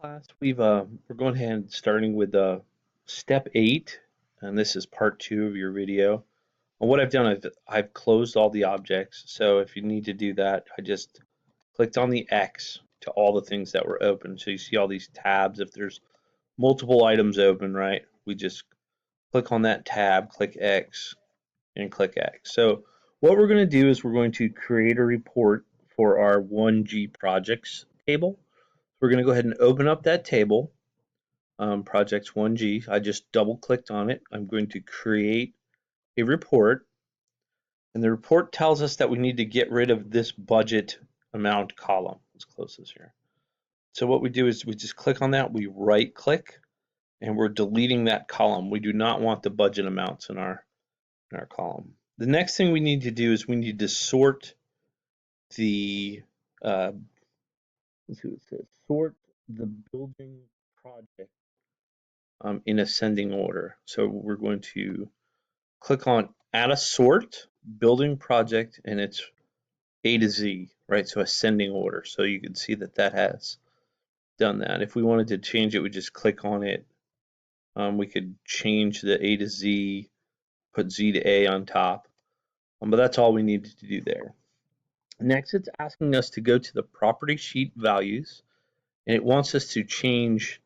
Class, we're going ahead and starting with step 8, and this is part 2 of your video. And what I've done is I've closed all the objects. So if you need to do that, I just clicked on the X to all the things that were open. So you see all these tabs. If there's multiple items open, right, we just click on that tab, click X, and click X. So what we're going to do is we're going to create a report for our 1G projects table. We're going to go ahead and open up that table. Projects 1G. I just double clicked on it. I'm going to create a report, and the report tells us that we need to get rid of this budget amount column. Let's close this here. So what we do is we just click on that, we right click, and we're deleting that column. We do not want the budget amounts in our column. The next thing we need to do is we need to sort the let's see what it says. Sort the building project in ascending order. So we're going to click on add a sort, building project, and it's A to Z, right? So ascending order. So you can see that that has done that. If we wanted to change it, we just click on it. We could change the A to Z, put Z to A on top, but that's all we needed to do there. Next, it's asking us to go to the property sheet values, and it wants us to change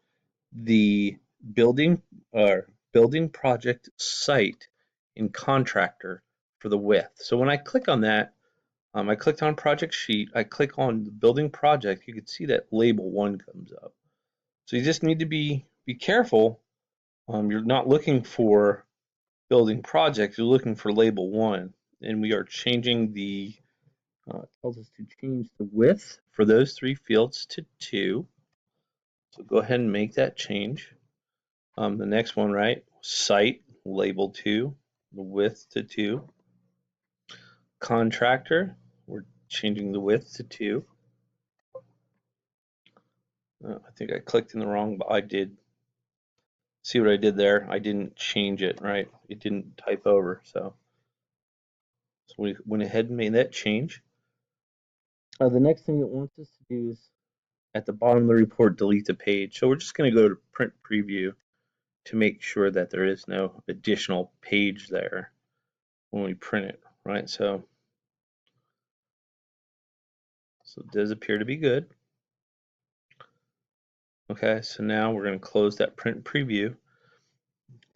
the building building project site in contractor for the width. So when I click on that, I clicked on project sheet, I click on the building project, you can see that label 1 comes up. So you just need to be careful. You're not looking for building project, you're looking for label 1. And we are changing the, tells us to change the width for those 3 fields to 2. So go ahead and make that change. The next one, right? Site, label 2, the width to 2. Contractor, we're changing the width to 2. I think I clicked in the wrong, but I did. See what I did there? I didn't change it, right? It didn't type over, so we went ahead and made that change. The next thing it wants us to do is at the bottom of the report, delete the page. So we're just going to go to print preview to make sure that there is no additional page there when we print it, right? So it does appear to be good. Okay, so now we're going to close that print preview.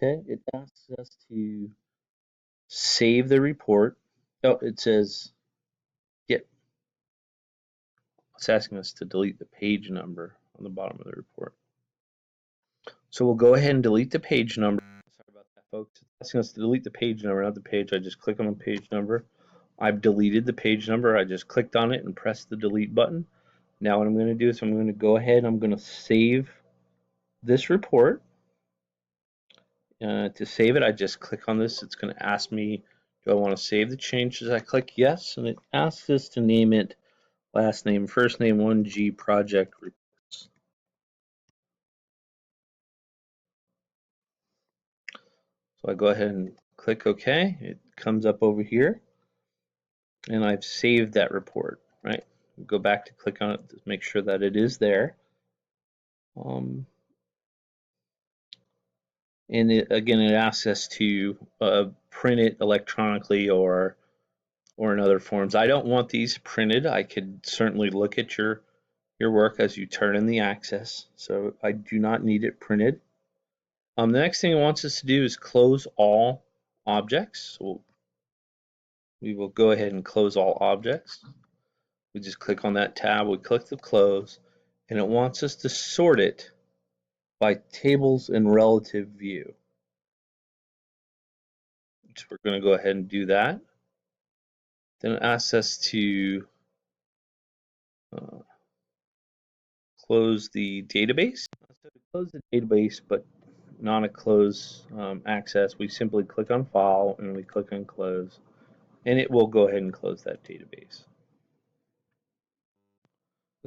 Okay, it asks us to save the report. Oh, it says, it's asking us to delete the page number on the bottom of the report. So we'll go ahead and delete the page number. Sorry about that, folks. It's asking us to delete the page number, not the page. I just click on the page number. I've deleted the page number. I just clicked on it and pressed the delete button. Now what I'm going to do is I'm going to go ahead and I'm going to save this report. To save it, I just click on this. It's going to ask me, do I want to save the changes? I click yes, and it asks us to name it last name, first name, 1G project reports. So I go ahead and click OK. It comes up over here, and I've saved that report, right? Go back to click on it to make sure that it is there. And again, it asks us to print it electronically or in other forms. I don't want these printed. I could certainly look at your work as you turn in the access. So I do not need it printed. The next thing it wants us to do is close all objects. So we will go ahead and close all objects. We just click on that tab, we click the close, and it wants us to sort it by tables in relative view. So we're going to go ahead and do that. Then it asks us to close the database. So to close the database, but not a close access, we simply click on File and we click on Close, and it will go ahead and close that database.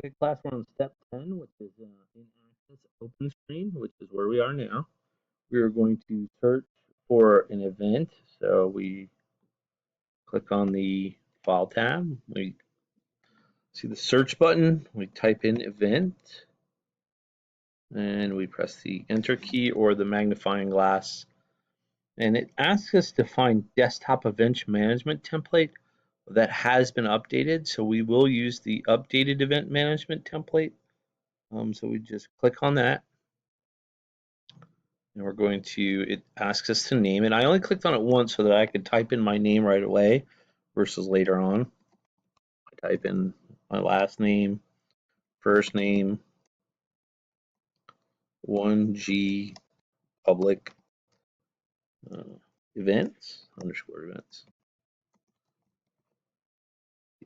Okay, class, we're on step 10, which is in access open screen, which is where we are now. We are going to search for an event. So we click on the File tab. We see the search button. We type in event. and we press the enter key or the magnifying glass, and it asks us to find desktop event management template that has been updated. So we will use the updated event management template. So we just click on that, and we're going to, it asks us to name it. I only clicked on it once so that I could type in my name right away versus later on. I type in my last name, first name, 1G public uh, events, underscore events.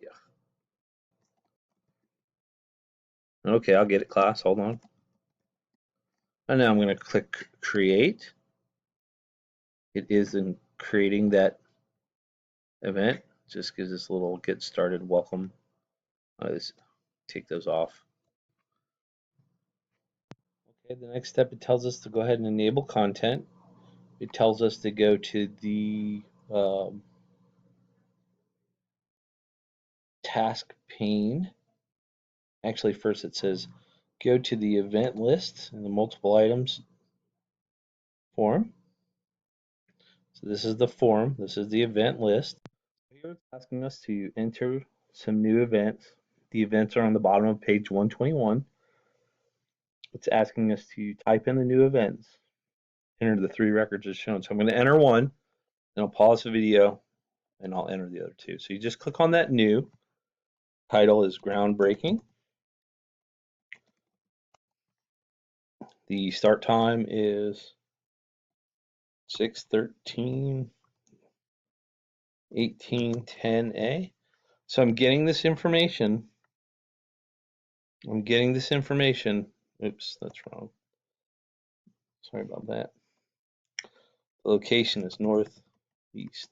Yeah. Okay, I'll get it, class. Hold on. And now I'm going to click create. It is in creating that event. Just gives this little get started welcome. Let's take those off. Okay, the next step, it tells us to go ahead and enable content. It tells us to go to the task pane. Actually, first it says go to the event list and the multiple items form. So this is the form. This is the event list. Here it's asking us to enter some new events. The events are on the bottom of page 121. It's asking us to type in the new events, enter the 3 records as shown. So I'm going to enter one, then I'll pause the video, and I'll enter the other 2. So you just click on that new. Title is groundbreaking. The start time is 6/13/1810A. So I'm getting this information. Oops, that's wrong. Sorry about that. The location is northeast.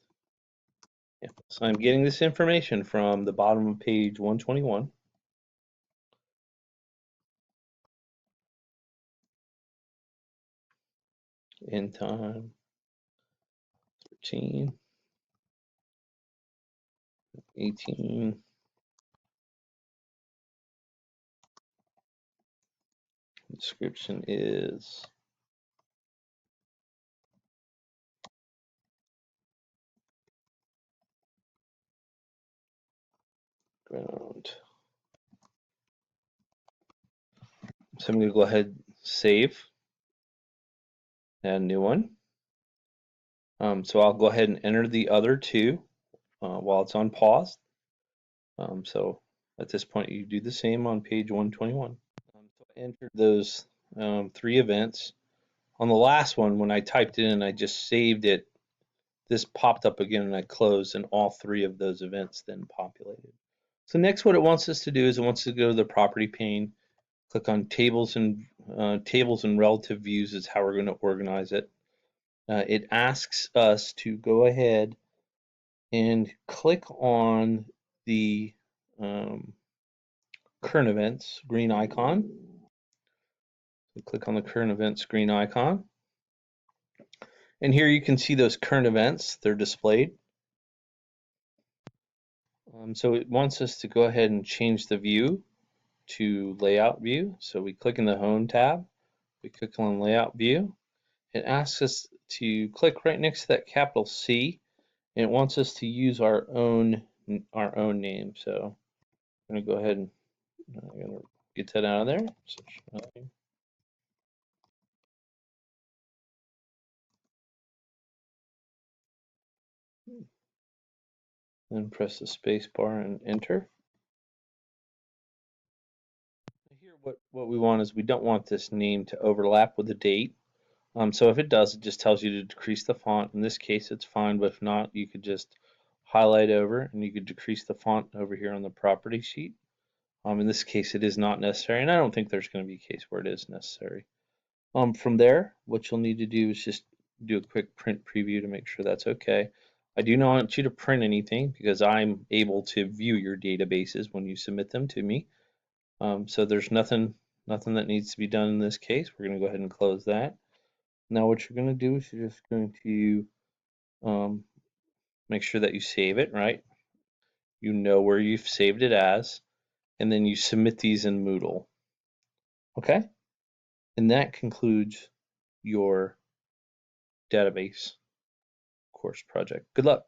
Yeah. So I'm getting this information from the bottom of page 121. End time 13, 18. Description is ground. So I'm going to go ahead, save, add a new one. So I'll go ahead and enter the other 2 while it's on pause. So at this point, you do the same on page 121. So I entered those 3 events. On the last one, when I typed it in, I just saved it. This popped up again and I closed, and all 3 of those events then populated. So next, what it wants us to do is it wants to go to the property pane, click on tables and relative views is how we're going to organize it. It asks us to go ahead and click on the current events green icon. So click on the current events green icon. And here you can see those current events, they're displayed. So it wants us to go ahead and change the view to layout view. So we click in the home tab, we click on layout view. It asks us to click right next to that capital C, and it wants us to use our own name. So I'm going to go ahead and I'm going to get that out of there. Then press the space bar and enter. Here what we want is we don't want this name to overlap with the date. So if it does, it just tells you to decrease the font. In this case, it's fine, but if not, you could just highlight over and you could decrease the font over here on the property sheet. In this case, it is not necessary, and I don't think there's going to be a case where it is necessary. From there, what you'll need to do is just do a quick print preview to make sure that's okay. I do not want you to print anything because I'm able to view your databases when you submit them to me. So there's nothing that needs to be done in this case. We're going to go ahead and close that. Now what you're going to do is you're just going to make sure that you save it, right? You know where you've saved it as, and then you submit these in Moodle. Okay? And that concludes your database course project. Good luck.